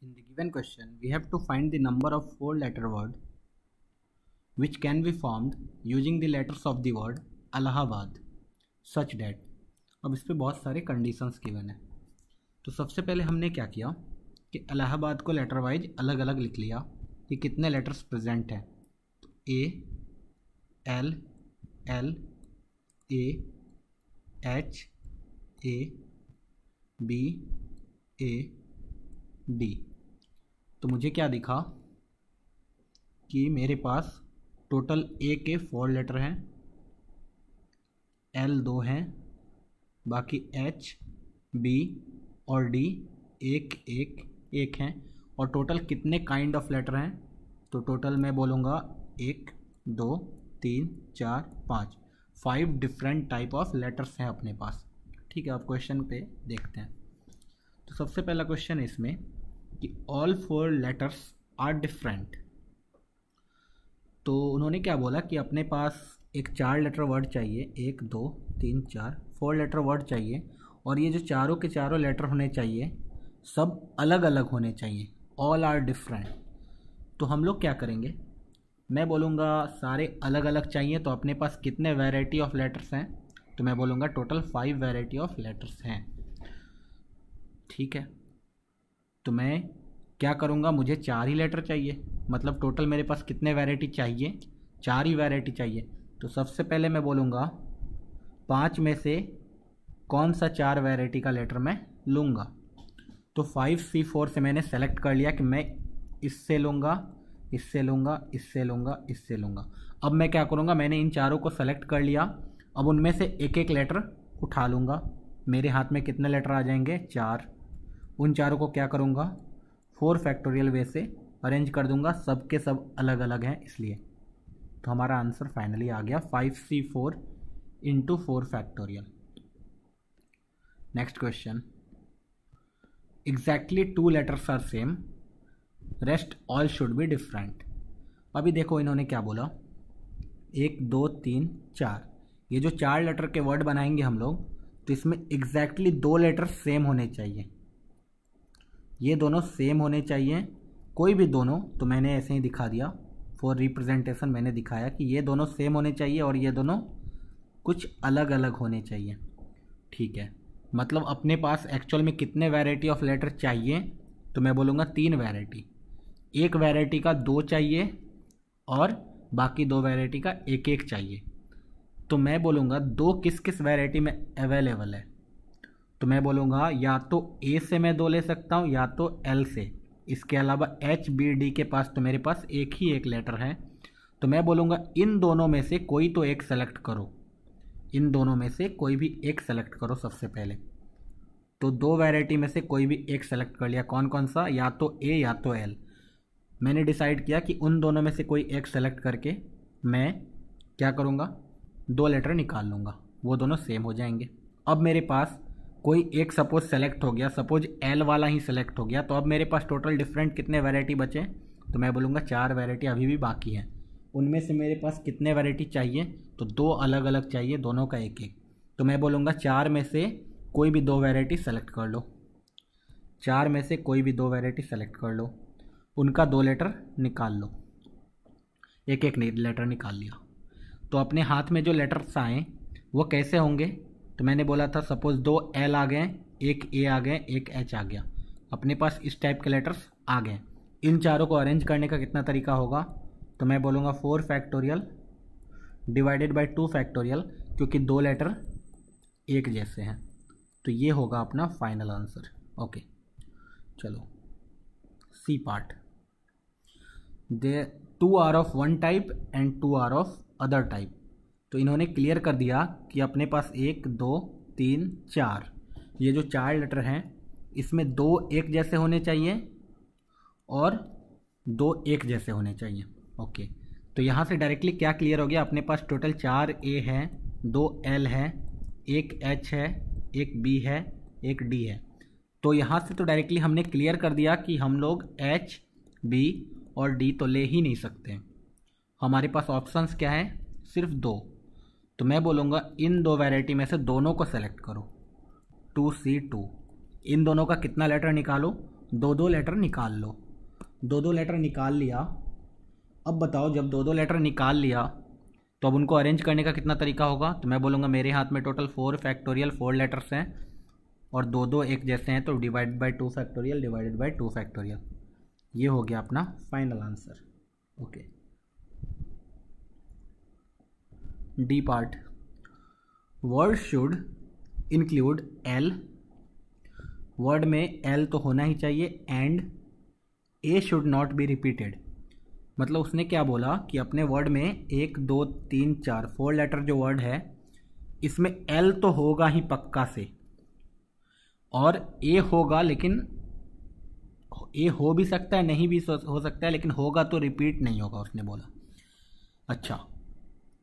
In the given question, we have to find the number of four-letter word which can be formed using the letters of the word Allahabad such that। अब इस पे बहुत सारे conditions given है। तो सबसे पहले हमने क्या किया कि इलाहाबाद को लेटर वाइज अलग अलग लिख लिया कि कितने लेटर्स प्रेजेंट हैं। तो ए, एल, एल, ए, एच, ए, बी, ए, डी। तो मुझे क्या दिखा कि मेरे पास टोटल ए के 4 लेटर हैं, एल 2 हैं, बाकी एच, बी और डी एक एक एक हैं। और टोटल कितने काइंड ऑफ लेटर हैं? तो टोटल मैं बोलूँगा 1 2 3 4 5 डिफरेंट टाइप ऑफ लेटर्स हैं अपने पास। ठीक है, आप क्वेश्चन पे देखते हैं। तो सबसे पहला क्वेश्चन है इसमें कि ऑल 4 लेटर्स आर डिफरेंट। तो उन्होंने क्या बोला कि अपने पास एक 4 लेटर वर्ड चाहिए, 1 2 3 4 लेटर वर्ड चाहिए, और ये जो चारों के चारों लेटर होने चाहिए सब अलग अलग होने चाहिए, ऑल आर डिफरेंट। तो हम लोग क्या करेंगे, मैं बोलूँगा सारे अलग अलग चाहिए। तो अपने पास कितने वैरायटी ऑफ लेटर्स हैं? तो मैं बोलूँगा टोटल 5 वैरायटी ऑफ लेटर्स हैं। ठीक है, तो मैं क्या करूँगा, मुझे 4 ही लेटर चाहिए, मतलब टोटल मेरे पास कितने वैरायटी चाहिए? 4 ही वैरायटी चाहिए। तो सबसे पहले मैं बोलूँगा 5 में से कौन सा 4 वैरायटी का लेटर मैं लूँगा। तो 5C4 से मैंने सेलेक्ट कर लिया कि मैं इससे लूँगा, इससे लूँगा, इससे लूँगा, इससे लूँगा। अब मैं क्या करूँगा, मैंने इन चारों को सेलेक्ट कर लिया। अब उनमें से एक एक लेटर उठा लूँगा। मेरे हाथ में कितने लेटर आ जाएंगे? 4। उन चारों को क्या करूँगा, 4 फैक्टोरियल वे से अरेंज कर दूँगा, सब के सब अलग अलग हैं इसलिए। तो हमारा आंसर फाइनली आ गया 5C4 into 4 factorial. Next question, exactly 2 letters are same, rest all should be different. अभी देखो इन्होंने क्या बोला, 1 2 3 4, ये जो 4 लेटर के वर्ड बनाएंगे हम लोग, तो इसमें एग्जैक्टली 2 लेटर सेम होने चाहिए। ये दोनों सेम होने चाहिए, कोई भी दोनों। तो मैंने ऐसे ही दिखा दिया, फॉर रिप्रेजेंटेशन मैंने दिखाया कि ये दोनों सेम होने चाहिए और ये दोनों कुछ अलग अलग होने चाहिए। ठीक है, मतलब अपने पास एक्चुअल में कितने वैरायटी ऑफ लेटर चाहिए? तो मैं बोलूँगा 3 वैरायटी। एक वैरायटी का 2 चाहिए और बाकी 2 वैरायटी का 1 1 चाहिए। तो मैं बोलूँगा 2 किस किस वैरायटी में अवेलेबल है? तो मैं बोलूँगा या तो ए से मैं 2 ले सकता हूँ या तो एल से। इसके अलावा एच बी डी के पास तो मेरे पास एक ही एक लेटर है। तो मैं बोलूँगा इन दोनों में से कोई तो एक सेलेक्ट करो, इन दोनों में से कोई भी एक सेलेक्ट करो सबसे पहले। तो 2 वैरायटी में से कोई भी एक सेलेक्ट कर लिया, कौन कौन सा? या तो ए या तो एल। मैंने डिसाइड किया कि उन दोनों में से कोई एक सेलेक्ट करके मैं क्या करूँगा, 2 लेटर निकाल लूँगा, वो दोनों सेम हो जाएंगे। अब मेरे पास कोई एक सपोज सेलेक्ट हो गया, सपोज एल वाला ही सेलेक्ट हो गया, तो अब मेरे पास टोटल डिफरेंट कितने वैरायटी बचे? तो मैं बोलूँगा 4 वैरायटी अभी भी बाकी हैं। उनमें से मेरे पास कितने वैरायटी चाहिए? तो 2 अलग अलग चाहिए, दोनों का एक एक। तो मैं बोलूँगा 4 में से कोई भी 2 वैरायटी सेलेक्ट कर लो, 4 में से कोई भी 2 वैरायटी सेलेक्ट कर लो, उनका 2 लेटर निकाल लो, एक एक लेटर निकाल लिया। तो अपने हाथ में जो लेटर्स आए वो कैसे होंगे? तो मैंने बोला था सपोज 2 एल आ गए, एक ए आ गए, एक एच आ गया। अपने पास इस टाइप के लेटर्स आ गए। इन चारों को अरेंज करने का कितना तरीका होगा? तो मैं बोलूँगा 4 फैक्टोरियल डिवाइडेड बाय 2 फैक्टोरियल, क्योंकि 2 लेटर एक जैसे हैं। तो ये होगा अपना फाइनल आंसर। ओके, चलो C part. They 2 are of 1 type and 2 are of other type. तो इन्होंने क्लियर कर दिया कि अपने पास 1 2 3 4, ये जो 4 लेटर हैं इसमें 2 एक जैसे होने चाहिए और 2 एक जैसे होने चाहिए। ओके, तो यहाँ से डायरेक्टली क्या क्लियर हो गया, अपने पास टोटल 4 ए हैं, 2 एल है, 1 एच है, 1 बी है, 1 डी है। तो यहाँ से तो डायरेक्टली हमने क्लियर कर दिया कि हम लोग एच बी और डी तो ले ही नहीं सकते। हमारे पास ऑप्शंस क्या है? सिर्फ 2। तो मैं बोलूँगा इन 2 वैरायटी में से दोनों को सेलेक्ट करो, 2C2। इन दोनों का कितना लेटर निकालो? दो दो लेटर निकाल लो। दो दो लेटर निकाल लिया। अब बताओ, जब दो दो लेटर निकाल लिया तो अब उनको अरेंज करने का कितना तरीका होगा? तो मैं बोलूँगा मेरे हाथ में टोटल 4 फैक्टोरियल 4 लेटर्स हैं और दो दो एक जैसे हैं, तो divide by 2 factorial divided by 2 factorial. ये हो गया अपना final answer. Okay, D part, word should include L. Word में एल तो होना ही चाहिए and A should not be repeated. मतलब उसने क्या बोला कि अपने वर्ड में 1 2 3 4 4 लेटर जो वर्ड है इसमें एल तो होगा ही पक्का से, और ए होगा, लेकिन ए हो भी सकता है नहीं भी हो सकता है, लेकिन होगा तो रिपीट नहीं होगा उसने बोला। अच्छा,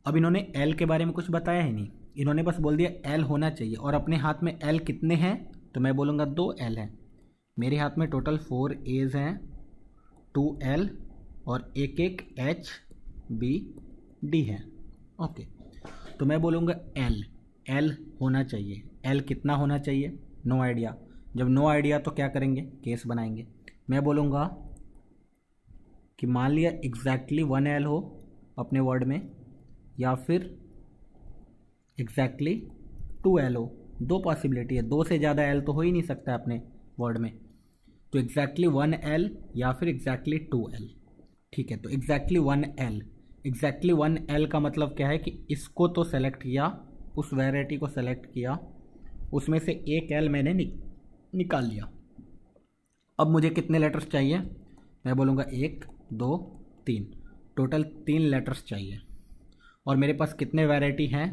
अब इन्होंने एल के बारे में कुछ बताया ही नहीं, इन्होंने बस बोल दिया एल होना चाहिए। और अपने हाथ में एल कितने हैं? तो मैं बोलूँगा 2 एल हैं। मेरे हाथ में टोटल 4 एज हैं, 2 एल और एक एक एच बी डी है। ओके, तो मैं बोलूँगा एल, एल होना चाहिए। एल कितना होना चाहिए? No idea. जब नो आइडिया तो क्या करेंगे? केस बनाएंगे। मैं बोलूँगा कि मान लिया एग्जैक्टली 1 एल हो अपने वर्ड में, या फिर एग्जैक्टली 2 एल हो। दो पॉसिबिलिटी है, 2 से ज़्यादा एल तो हो ही नहीं सकता अपने वर्ड में। तो एग्जैक्टली 1 एल या फिर एग्जैक्टली 2 एल। ठीक है, तो एग्जैक्टली 1 एल। एग्जैक्टली 1 एल का मतलब क्या है कि इसको तो सेलेक्ट किया, उस वैरायटी को सेलेक्ट किया, उसमें से एक एल मैंने निकाल लिया। अब मुझे कितने लेटर्स चाहिए? मैं बोलूँगा 1 2 3, टोटल 3 लेटर्स चाहिए। और मेरे पास कितने वैरायटी हैं?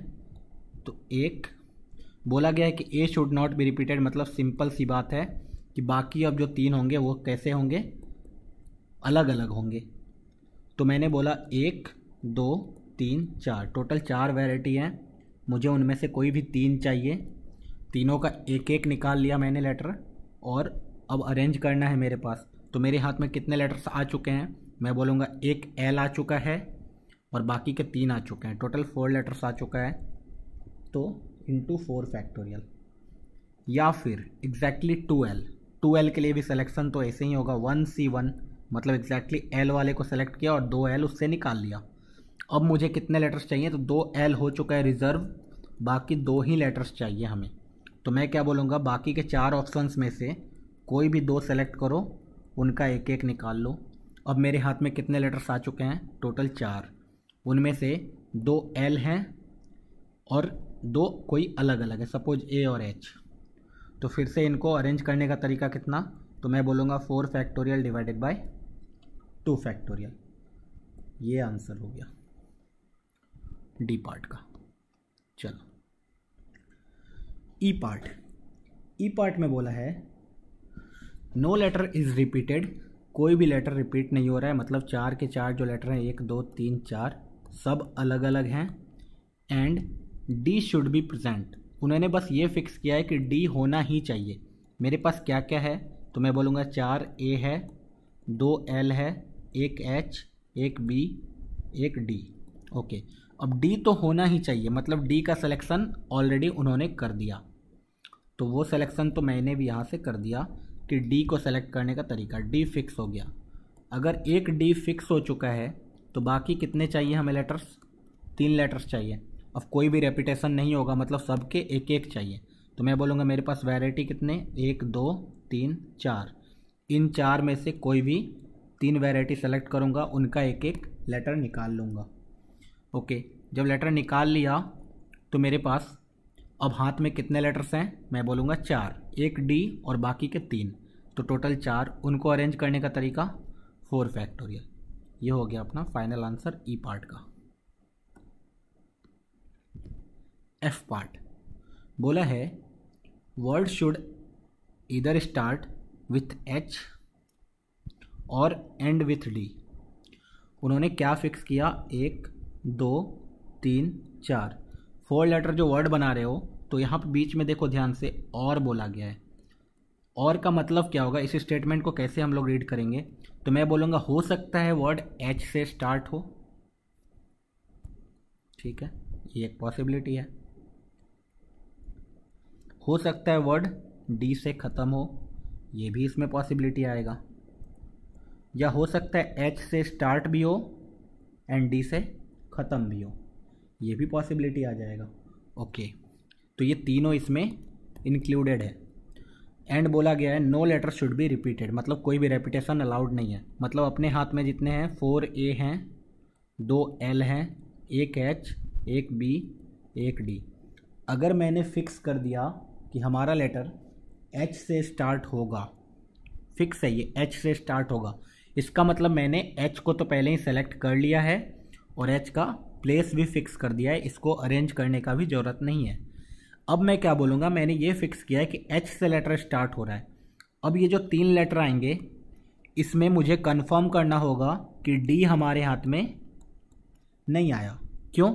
तो एक बोला गया है कि ए शुड नॉट बी रिपीटेड, मतलब सिंपल सी बात है कि बाकी अब जो 3 होंगे वो कैसे होंगे? अलग अलग होंगे। तो मैंने बोला 1 2 3 4, टोटल 4 वैरायटी हैं, मुझे उनमें से कोई भी 3 चाहिए। तीनों का एक एक निकाल लिया मैंने लेटर, और अब अरेंज करना है मेरे पास। तो मेरे हाथ में कितने लेटर्स आ चुके हैं? मैं बोलूँगा एक एल आ चुका है और बाकी के 3 आ चुके हैं, टोटल 4 लेटर्स आ चुका है। तो इंटू 4 फैक्टोरियल, या फिर एग्जैक्टली 2 एल। 2 एल के लिए भी सिलेक्शन तो ऐसे ही होगा, 1C1, मतलब एग्जैक्टली एल वाले को सेलेक्ट किया और 2 एल उससे निकाल लिया। अब मुझे कितने लेटर्स चाहिए? तो 2 एल हो चुका है रिजर्व, बाकी 2 ही लेटर्स चाहिए हमें। तो मैं क्या बोलूँगा, बाकी के 4 ऑप्शंस में से कोई भी 2 सेलेक्ट करो, उनका एक एक निकाल लो। अब मेरे हाथ में कितने लेटर्स आ चुके हैं? टोटल 4, उनमें से 2 एल हैं और 2 कोई अलग अलग है, सपोज ए और एच। तो फिर से इनको अरेंज करने का तरीका कितना? तो मैं बोलूँगा 4 फैक्टोरियल डिवाइडेड बाय 2 फैक्टोरियल। ये आंसर हो गया डी पार्ट का। चलो, ई पार्ट। ई पार्ट में बोला है नो लेटर इज़ रिपीटेड, कोई भी लेटर रिपीट नहीं हो रहा है, मतलब 4 के 4 जो लेटर हैं 1 2 3 4 सब अलग अलग हैं। And D should be present, उन्होंने बस ये फिक्स किया है कि डी होना ही चाहिए। मेरे पास क्या क्या है? तो मैं बोलूँगा 4 ए है, 2 एल है, 1 एच, 1 बी, 1 डी। ओके, अब डी तो होना ही चाहिए, मतलब डी का सिलेक्शन ऑलरेडी उन्होंने कर दिया। तो वो सिलेक्शन तो मैंने भी यहाँ से कर दिया कि डी को सेलेक्ट करने का तरीका, डी फिक्स हो गया। अगर एक डी फिक्स हो चुका है तो बाकी कितने चाहिए हमें लेटर्स? 3 लेटर्स चाहिए। अब कोई भी रेपिटेशन नहीं होगा, मतलब सबके एक एक चाहिए। तो मैं बोलूँगा मेरे पास वैरायटी कितने? 1 2 3 4, इन 4 में से कोई भी 3 वैरायटी सेलेक्ट करूँगा, उनका एक एक लेटर निकाल लूँगा। ओके, जब लेटर निकाल लिया तो मेरे पास अब हाथ में कितने लेटर्स हैं? मैं बोलूँगा 4, एक डी और बाकी के 3, तो टोटल 4। उनको अरेंज करने का तरीका 4 फैक्टोरियल। ये हो गया अपना फाइनल आंसर ई पार्ट का। एफ पार्ट बोला है वर्ड शुड इधर स्टार्ट विथ एच और एंड विथ डी। उन्होंने क्या फिक्स किया? 1 2 3 4, 4 लेटर जो वर्ड बना रहे हो, तो यहाँ पे बीच में देखो ध्यान से, और बोला गया है। और का मतलब क्या होगा? इस स्टेटमेंट को कैसे हम लोग रीड करेंगे? तो मैं बोलूँगा हो सकता है वर्ड एच से स्टार्ट हो, ठीक है, ये एक पॉसिबिलिटी है। हो सकता है वर्ड डी से ख़त्म हो, ये भी इसमें पॉसिबिलिटी आएगा। या हो सकता है एच से स्टार्ट भी हो एंड डी से ख़त्म भी हो, ये भी पॉसिबिलिटी आ जाएगा। ओके, तो ये तीनों इसमें इंक्लूडेड है। एंड बोला गया है no letter should be repeated, मतलब कोई भी रेपिटेशन अलाउड नहीं है। मतलब अपने हाथ में जितने हैं 4A हैं, 2L हैं, 1H, 1B, 1D। अगर मैंने फिक्स कर दिया कि हमारा लेटर H से स्टार्ट होगा, फिक्स है ये H से स्टार्ट होगा, इसका मतलब मैंने H को तो पहले ही सेलेक्ट कर लिया है और H का प्लेस भी फिक्स कर दिया है, इसको अरेंज करने का भी ज़रूरत नहीं है। अब मैं क्या बोलूँगा, मैंने ये फिक्स किया है कि H से लेटर स्टार्ट हो रहा है। अब ये जो 3 लेटर आएंगे इसमें मुझे कंफर्म करना होगा कि D हमारे हाथ में नहीं आया। क्यों?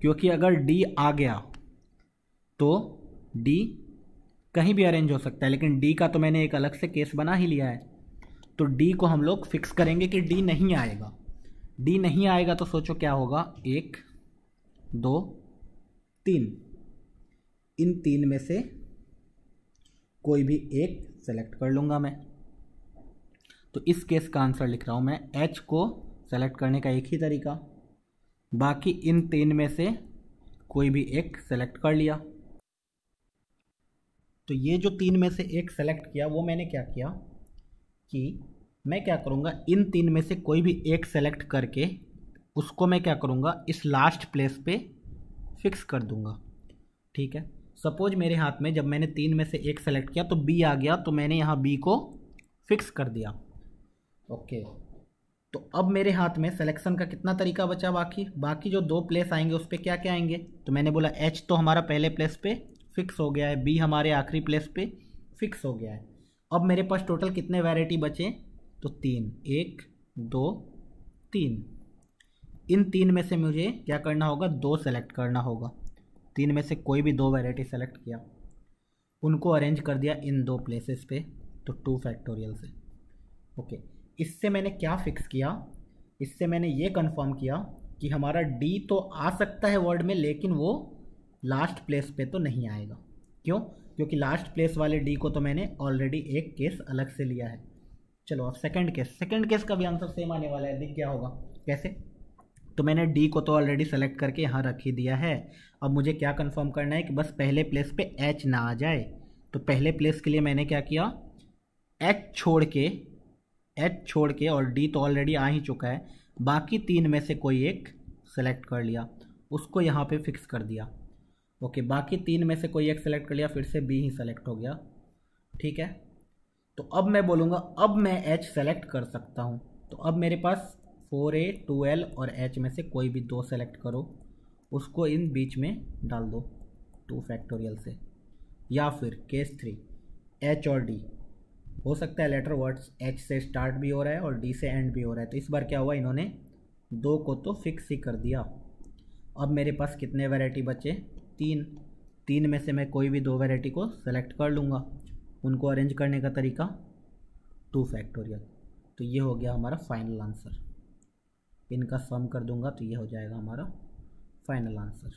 क्योंकि अगर D आ गया तो D कहीं भी अरेंज हो सकता है, लेकिन D का तो मैंने एक अलग से केस बना ही लिया है। तो D को हम लोग फिक्स करेंगे कि D नहीं आएगा। D नहीं आएगा तो सोचो क्या होगा, 1, 2, 3, इन 3 में से कोई भी एक सेलेक्ट कर लूँगा मैं। तो इस केस का आंसर लिख रहा हूँ मैं, H को सेलेक्ट करने का एक ही तरीका, बाकी इन 3 में से कोई भी एक सेलेक्ट कर लिया। तो ये जो 3 में से एक सेलेक्ट किया वो मैंने क्या किया कि मैं क्या करूँगा, इन 3 में से कोई भी एक सेलेक्ट करके उसको मैं क्या करूँगा, इस लास्ट प्लेस पे फिक्स कर दूँगा। ठीक है, सपोज मेरे हाथ में जब मैंने 3 में से एक सेलेक्ट किया तो B आ गया, तो मैंने यहाँ B को फिक्स कर दिया। ओके, तो अब मेरे हाथ में सिलेक्शन का कितना तरीका बचा, बाकी जो 2 प्लेस आएंगे उस पर क्या क्या आएंगे। तो मैंने बोला H तो हमारा पहले प्लेस पे फिक्स हो गया है, B हमारे आखिरी प्लेस पे फिक्स हो गया है। अब मेरे पास टोटल कितने वैरायटी बचे, तो 3, 1, 2, 3। इन 3 में से मुझे क्या करना होगा, 2 सेलेक्ट करना होगा। 3 में से कोई भी 2 वैरायटी सेलेक्ट किया, उनको अरेंज कर दिया इन 2 प्लेसेस पे, तो 2 फैक्टोरियल से। ओके, इससे मैंने क्या फिक्स किया, इससे मैंने ये कंफर्म किया कि हमारा D तो आ सकता है वर्ड में, लेकिन वो लास्ट प्लेस पे तो नहीं आएगा। क्यों? क्योंकि लास्ट प्लेस वाले D को तो मैंने ऑलरेडी एक केस अलग से लिया है। चलो अब सेकंड केस का भी आंसर सेम आने वाला है, दिख गया होगा कैसे। तो मैंने D को तो ऑलरेडी सेलेक्ट करके यहाँ रख ही दिया है। अब मुझे क्या कंफर्म करना है कि बस पहले प्लेस पे H ना आ जाए। तो पहले प्लेस के लिए मैंने क्या किया, H छोड़ के, और D तो ऑलरेडी आ ही चुका है, बाकी 3 में से कोई एक सेलेक्ट कर लिया, उसको यहाँ पे फिक्स कर दिया। ओके, बाकी 3 में से कोई एक सेलेक्ट कर लिया, फिर से B ही सेलेक्ट हो गया। ठीक है, तो अब मैं बोलूँगा अब मैं H सेलेक्ट कर सकता हूँ। तो अब मेरे पास 4A, 2L और H में से कोई भी 2 सेलेक्ट करो, उसको इन बीच में डाल दो 2 फैक्टोरियल से। या फिर केस 3, H और D, हो सकता है लेटर वर्ड्स H से स्टार्ट भी हो रहा है और D से एंड भी हो रहा है। तो इस बार क्या हुआ, इन्होंने 2 को तो फिक्स ही कर दिया। अब मेरे पास कितने वैरायटी बचे, 3 में से मैं कोई भी 2 वैरायटी को सेलेक्ट कर लूँगा। उनको अरेंज करने का तरीका 2 फैक्टोरियल। तो ये हो गया हमारा फाइनल आंसर। इनका सम कर दूंगा तो ये हो जाएगा हमारा फाइनल आंसर।